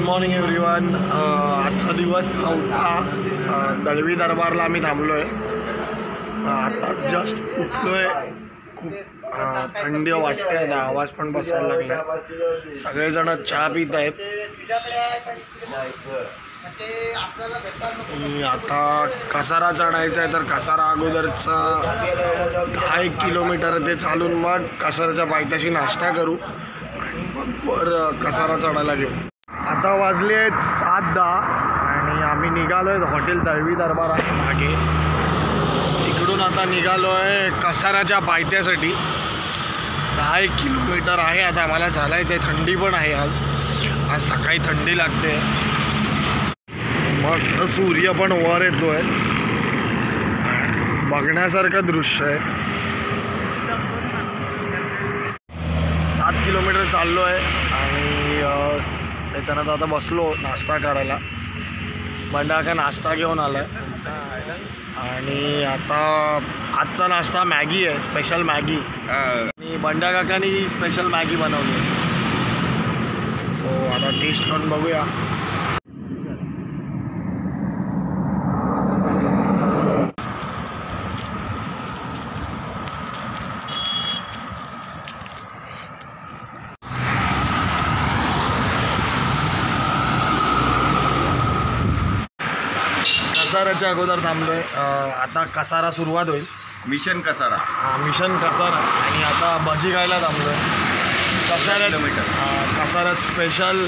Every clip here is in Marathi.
Morning everyone. आजचा दिवस चौथा. दळवी दरबारला आम्ही थांबलो आहे. आता जस्ट उठलो आहे. खूप थंडी वाटते आहे. आवाज पण बसायला लागला. सगळेजण चहा पित आहेत. आता कसारा चढायचा आहे तर कसारा अगोदरचा 10 किलोमीटर ते चालून मग कसाराच्या पायथ्याशी नाश्ता करू आणि मग वर कसारा चढायला घेऊ. आता वाजले आहेत 7:10 आणि आम्ही निघालो आहे. हॉटेल दळवी दरबार आहे मागे. तिकडून आता निघालो आहे कसाराच्या पायथ्यासाठी. 10 किलोमीटर आहे. आता आम्हाला चालायचं आहे. थंडी पण आहे. आज सकाळी थंडी लागते. मस्त सूर्य पण वर येतोय. बघण्यासारखं दृश्य आहे. 7 किलोमीटर चाललो आहे आणि त्याच्यानंतर आता बसलो नाश्ता करायला. बंडा का नाश्ता घेऊन आला आहे आणि आता आजचा नाश्ता मॅगी आहे. Special Maggi. आणि बंडा काकानी स्पेशल मॅगी बनवली. सो आता टेस्ट करून बघूया. कसाराच्या अगोदर थांबलोय. आता कसारा सुरुवात होईल. मिशन कसारा. मिशन कसारा. आणि आता भजी खायला थांबलोय. कसाऱ्यात स्पेशल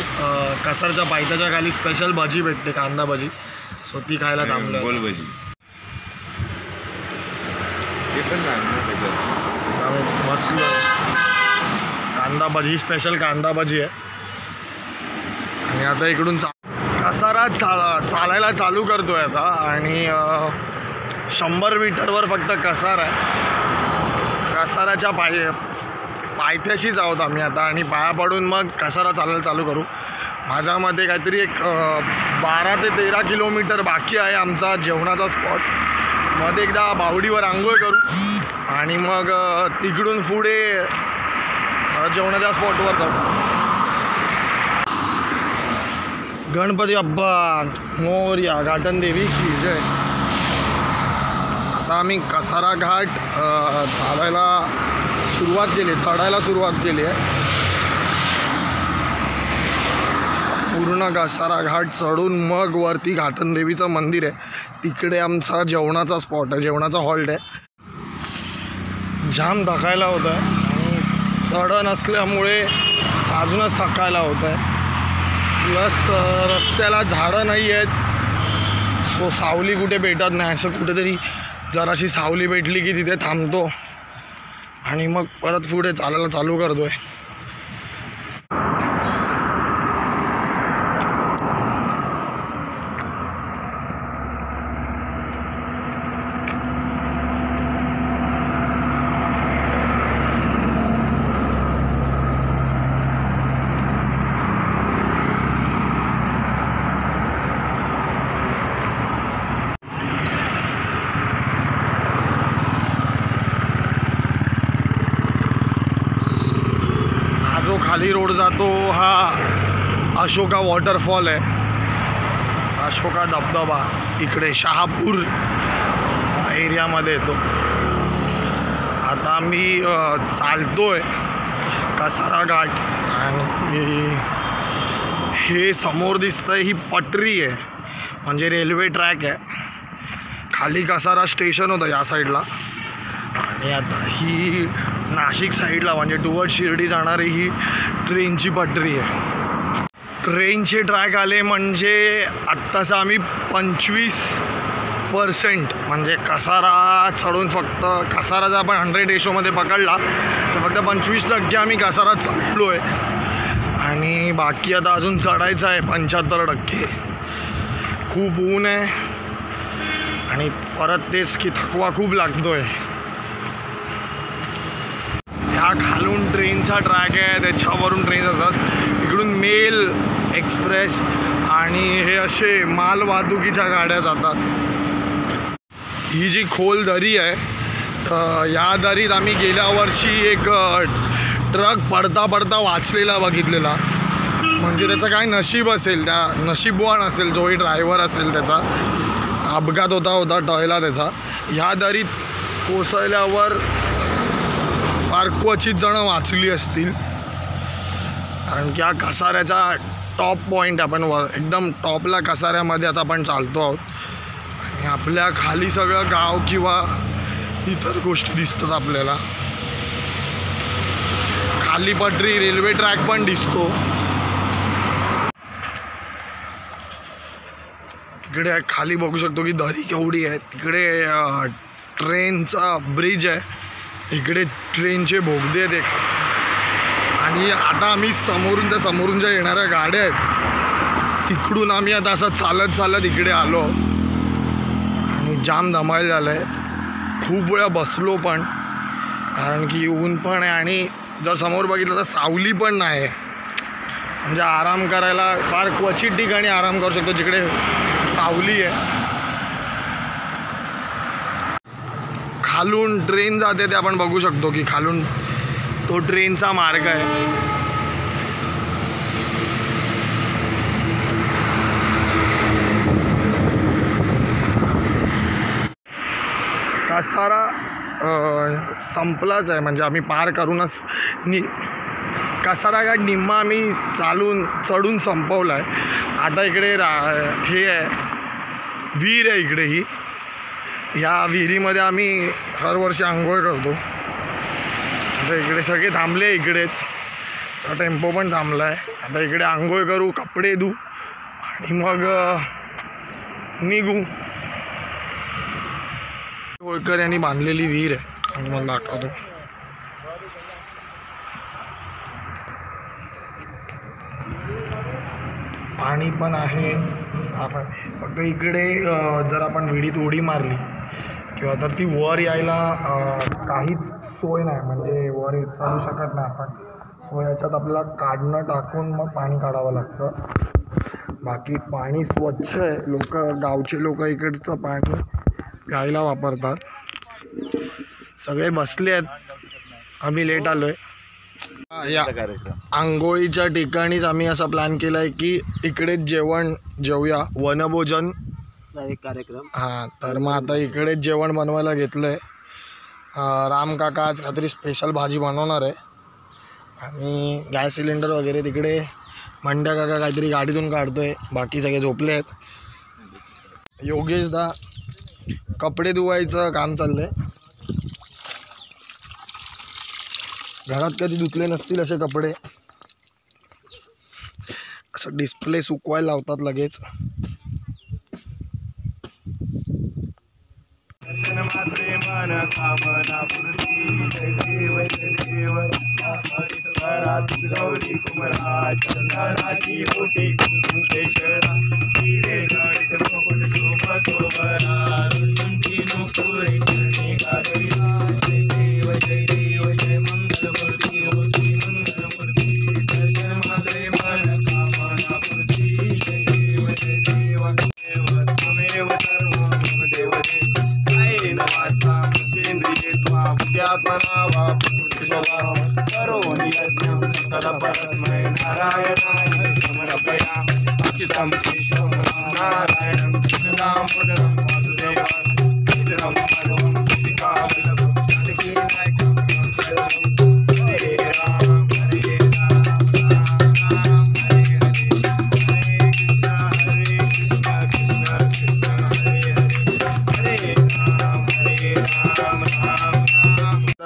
कसारच्या पायथ्याच्या खाली स्पेशल भजी भेटते. कांदा भजी. सो ती खायला थांबलोय. गोल भजी ते पण आम्ही बसलो. कांदा भजी स्पेशल कांदा भजी आहे. आणि आता इकडून कसारा चालायला चालू करतोय आता. आणि 100 मीटरवर फक्त कसार आहे. कसाराच्या पायथ्याशीच आहोत आम्ही आता. आणि पाया पडून मग कसारा चालायला चालू करू. माझ्या मते काहीतरी एक 12 ते 13 किलोमीटर बाकी आहे आमचा जेवणाचा स्पॉट. मध्ये एकदा बावडीवर आंघोळ करू आणि मग तिकडून पुढे जेवणाच्या स्पॉटवर जाऊ. गणपती बाप्पा मोरया. घाटन देवी की जय. आता आम्ही कसारा घाट चढायला सुरुवात केली आहे. पूर्ण कसारा घाट चढून मग वरती घाटन देवीचं मंदिर आहे. तिकडे आमचा जेवणाचा स्पॉट आहे. जेवणाचा हॉल्ट आहे. जाम थकायला होतं आहे. चढण असल्यामुळे अजूनच थकायला होतं आहे. प्लस रस्त्याला झाडं नाही आहेत. सो सावली कुठे भेटत नाही. असं कुठेतरी जराशी सावली भेटली की तिथे थांबतो आणि मग परत पुढे चालायला चालू करतो आहे. जो खाली रोड जातो हा अशोका वॉटरफॉल आहे. अशोका धबधबा इकडे शहापूर एरियामध्ये येतो. आता आम्ही चालतोय कसारा घाट. आणि हे समोर दिसतंय ही पटरी आहे. म्हणजे रेल्वे ट्रॅक आहे. खाली कसारा स्टेशन होतं या साईडला. आणि आता ही नाशिक साईडला म्हणजे टुवर्ड शिर्डी जाणारी ही ट्रेनची पटरी आहे. ट्रेनचे ट्रॅक आले म्हणजे आत्ताचा आम्ही 25% म्हणजे कसारा चढून फक्त कसारा जर आपण 100 रेशोमध्ये पकडला तर फक्त 25% आम्ही कसारा चढलो आहे. आणि बाकी आता अजून चढायचं आहे 75%. खूप ऊन आहे आणि परत तेच की थकवा खूप लागतो आहे. हा खालून ट्रेनचा ट्रॅक आहे. त्याच्यावरून ट्रेन असतात. इकडून मेल एक्सप्रेस आणि हे असे माल वाहतुकीच्या गाड्या जातात. ही जी खोल दरी आहे तर या दरीत आम्ही गेल्या वर्षी एक ट्रक पडता वाचलेला बघितलेला. म्हणजे त्याचं काय नशीब असेल, त्या नशीबवान असेल जोही ड्रायव्हर असेल, त्याचा अपघात होता टळला त्याचा. ह्या दरीत कोसळल्यावर फार क्वचित जणं वाचली असतील, कारण की हा कसाऱ्याचा टॉप पॉईंट, आपण एकदम टॉपला कसाऱ्यामध्ये आता आपण चालतो आहोत. आणि आपल्या खाली सगळं गाव किंवा इतर गोष्टी दिसतात आपल्याला. खाली पटरी, रेल्वे ट्रॅक पण दिसतो. तिकडे खाली बघू शकतो की दरी केवढी आहे. तिकडे ट्रेनचा ब्रिज आहे, इकडे ट्रेनचे बोगदे आहेत एक. आणि आता आम्ही समोरून ज्या येणाऱ्या गाड्या आहेत तिकडून आम्ही आता असं चालत इकडे आलो. आणि जाम धमाल झालं आहे. खूप वेळा बसलो पण, कारण की ऊन पण आहे आणि जर समोर बघितलं तर सावली पण नाही. म्हणजे आराम करायला फार क्वचित ठिकाणी आराम करू शकतो जिकडे सावली आहे. खालून ट्रेन जाते ते आपण बघू शकतो की खालून तो ट्रेनचा मार्ग आहे. कसारा संपलाच आहे, म्हणजे आम्ही पार करूनच कसारा घाट निम्मा आम्ही चढून संपवला आहे. आता इकडे हे आहे, विहीर आहे इकडे. ही ह्या विहिरीमध्ये आम्ही हर वर्षी आंघोळ करतो. आता इकडे सगळे थांबले, इकडेच टेम्पो पण थांबला आहे. आता इकडे आंघोळ करू, कपडे धुऊ आणि मग निघू. होळकर यांनी बांधलेली विहीर आहे आणि मला दाखवतो. पाणी पण आहे, साफ आहे. फक्त इकडे जर आपण विहिरीत उडी मारली किंवा तर ती वर यायला काहीच सोय नाही, म्हणजे वर चालू शकत नाही आपण. सो याच्यात आपल्याला काढणं टाकून मग पाणी काढावं लागतं. बाकी पाणी स्वच्छ आहे. गावचे लोक इकडचं पाणी प्यायला वापरतात. सगळे बसले आहेत, आम्ही लेट आलो आहे. या आंघोळीच्या ठिकाणीच आम्ही असा प्लॅन केला आहे की इकडेच जेवूया, वनभोजन एक कार्यक्रम. हां, तर मग आता इकडेच जेवण बनवायला घेतलं आहे. राम काका आज काहीतरी स्पेशल भाजी बनवणार आहे. आणि गॅस सिलेंडर वगैरे तिकडे मंड्या काका काहीतरी गाडीतून काढतोय. बाकी सगळे झोपले आहेत. योगेशदा कपडे धुवायचं काम चाललं आहे. घरात कधी धुतले नसतील असे कपडे असं डिस्प्ले सुकवायला लावतात लगेच.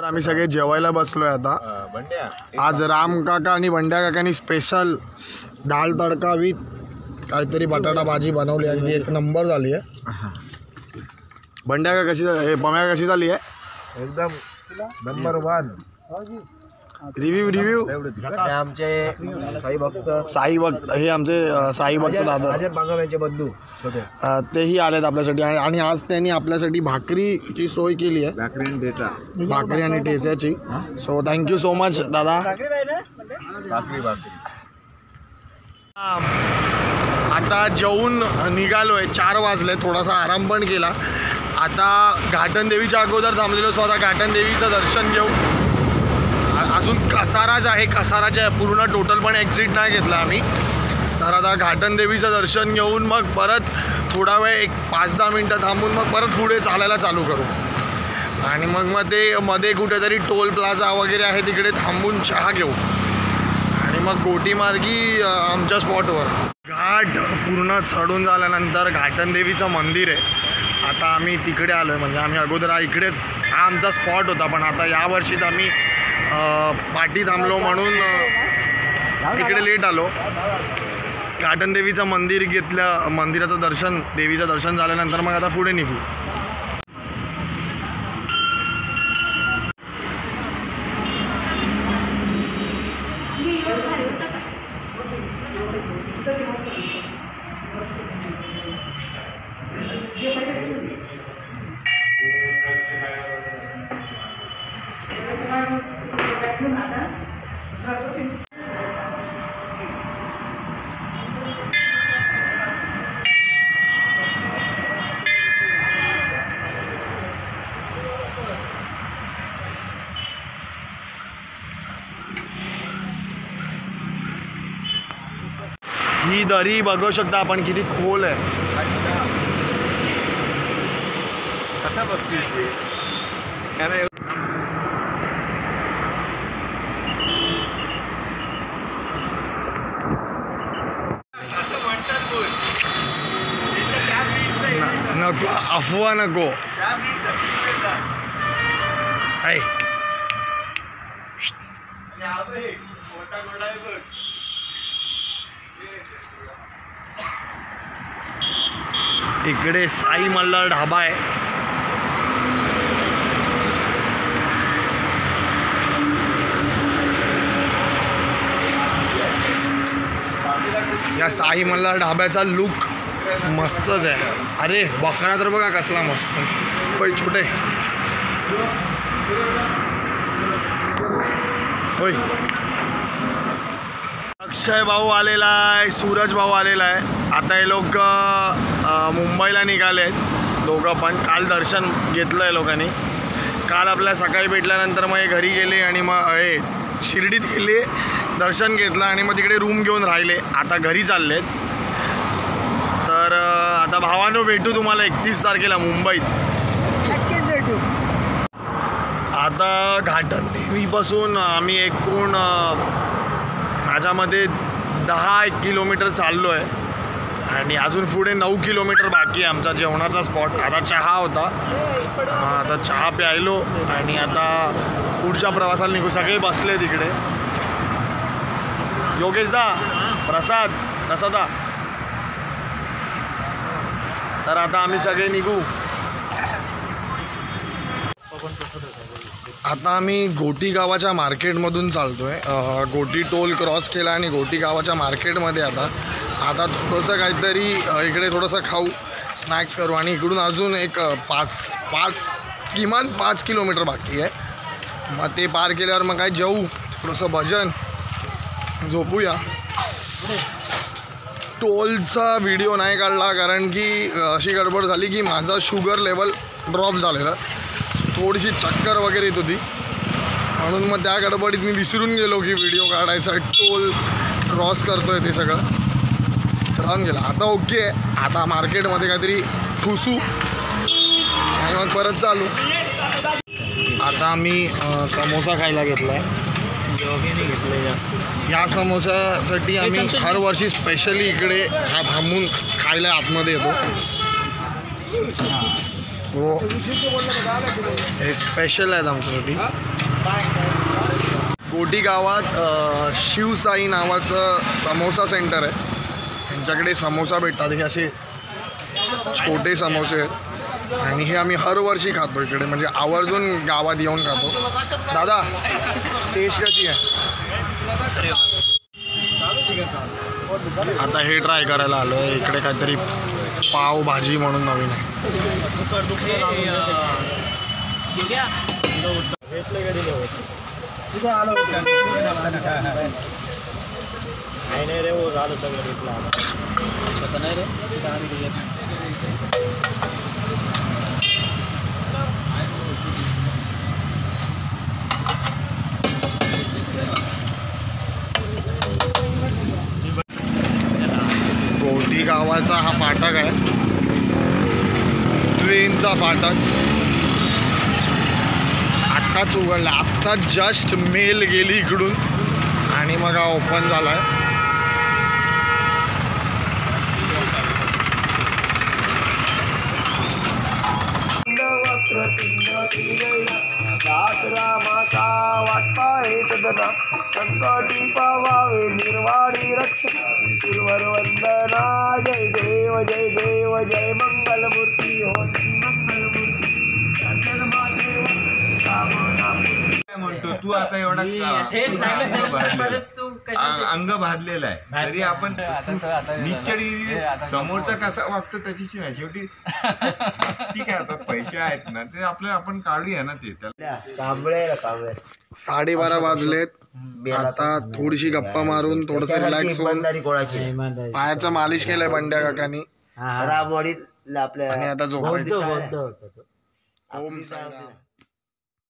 आम्ही सगळे जेवायला बसलोय आता. आज राम काका आणि बंड्या काकांनी स्पेशल डाळ तडका विथ काहीतरी बटाटा भाजी बनवली आणि ती एक नंबर झाली आहे. बंड्या का कशी, पम्या कशी झाली आहे? एकदम नंबर 1. रिव्ह्यू आमचे साई भक्त, हे आमचे साई भक्त दादा बांगव्यांचे बंधू तेही आलेत आपल्यासाठी. आणि आज त्यांनी आपल्यासाठी भाकरीची सोय केली आहे, भाकरी आणि ठेच्याची. सो थँक्यू सो मच दादा. आता जेवून निघालोय, 4 वाजले. थोडासा आराम पण केला. आता घाटन देवीच्या अगोदर थांबलेलो. सो आता घाटन देवीचं दर्शन घेऊ. अजून कसाराच आहे, कसाराच्या पूर्ण टोटल पण एक्झिट नाही घेतला आम्ही. तर आता घाटन देवीचं दर्शन घेऊन मग परत थोडा वेळ एक 5-10 मिनटं थांबून मग परत पुढे चालायला चालू करू. आणि मग ते मध्ये कुठेतरी टोल प्लाझा वगैरे आहे तिकडे थांबून चहा घेऊ आणि मग गोटीमार्गी आमच्या स्पॉटवर. घाट पूर्ण चढून झाल्यानंतर घाटन देवीचं मंदिर आहे. आता आम्ही तिकडे आलो आहे, म्हणजे आम्ही अगोदर इकडेच हा आमचा स्पॉट होता, पण आता यावर्षीच आम्ही पाठी थांबलो म्हणून इकडे लेट आलो. घाटन देवीचं मंदिर घेतलं, मंदिराचं दर्शन, देवीचं दर्शन झाल्यानंतर मग आता पुढे निघू. ही दरी बघू शकता आपण किती खोल आहे. कसा बघतोय नको अफवा नको. आहे इकडे साई मल्हार ढाबा आहे. या साई मल्हार ढाब्याचा लुक मस्तच आहे. अरे बकरा तर बघा कसला मस्त. होय छोटे होय. अक्षय भाऊ आलेला आहे, सूरज भाऊ आलेला आहे. आता हे लोक मुंबईला निघाले आहेत दोघं पण. काल दर्शन घेतलं आहे लोकांनी. काल आपल्या सकाळी भेटल्यानंतर मग हे घरी गेले आणि मग हे शिर्डीत गेले, दर्शन घेतलं आणि मग तिकडे रूम घेऊन राहिले. आता घरी चाललेत. तर आता भावानो भेटू तुम्हाला 31 तारखेला मुंबईत. नक्कीच भेटू. आता घाटन देवीपासून आम्ही एकूण माझ्यामध्ये 10 किलोमीटर चाललो आहे आणि अजून पुढे 9 किलोमीटर बाकी आहे आमचा जेवणाचा स्पॉट. आता चहा होता, आता चहा प्यायलो आणि आता पुढच्या प्रवासाला निघू. सगळे बसले तिकडे. योगेशदा, प्रसादा. तर आता आम्ही सगळे निघू. आता आम्ही गोटी गावाच्या मार्केटमधून चालतो आहे. गोटी टोल क्रॉस केला आणि गोटी गावाच्या मार्केटमध्ये आता थोडंसं काहीतरी इकडे थोडंसं खाऊ, स्नॅक्स करू आणि इकडून अजून एक किमान 5 किलोमीटर बाकी आहे. मग ते पार केल्यावर मग काय जेवू, थोडंसं भजन, झोपूया. टोलचा व्हिडिओ नाही काढला कारण की अशी गडबड झाली की माझा शुगर लेवल ड्रॉप झालेला, थोडीशी चक्कर वगैरे येत होती, म्हणून मग त्या गडबडीत मी विसरून गेलो की व्हिडिओ काढायचा. टोल क्रॉस करतो आहे ते सगळं राहून गेलं. आता ओके आहे. आता मार्केटमध्ये काहीतरी ठुसू आणि मग परत चालू. आता आम्ही समोसा खायला घेतला आहे. या समोसासाठी आम्ही हर वर्षी स्पेशली इकडे हा थांबून खायला आतमध्ये येतो. हो, हे स्पेशल आहेत आमच्यासाठी. गोटी गावात शिवसाई नावाचं समोसा सेंटर आहे. त्यांच्याकडे समोसा भेटतात. हे असे छोटे समोसे आहेत आणि हे आम्ही हर वर्षी खातो इकडे, म्हणजे आवर्जून गावात येऊन खातो. दादा, टेस्ट कशी आहे? आता हे ट्राय करायला आलो आहे. इकडे काहीतरी पाव भाजी म्हणून नवीन आहे. नाही रे, वो झालं सगळं घेतलं नाही रे. मोठी गावाचा हा फाटक आहे, ट्रेनचा फाटक. आत्ताच उघडला, आत्ता जस्ट मेल गेली इकडून आणि मग हा ओपन झाला आहे. रामाचा वाटपा हे सदना संकटी पावावे निर्वाणी रक्षणा श्रीवर वंदना. जय देव जय देव जय मंगलमूर्ती हो श्री मंगलमूर्ती. काय म्हणतो तू आता एवढा अंग भाजलेला आहे तरी आपण निश्चळी समोरचा कसा वागतो त्याची नाही. शेवटी ठीक आहे, आता पैसे आहेत ना ते आपलं आपण काढूया ना ते. त्याला 12:30 वाजलेत. आता थोडीशी गप्पा मारून थोडस रिलॅक्स होऊन पायाचं मालिश केलंय बंड्या काकानी रामवाडीत आपल्या आणि आता झोपायचं. बौद्ध होता तो. ओम साईराम.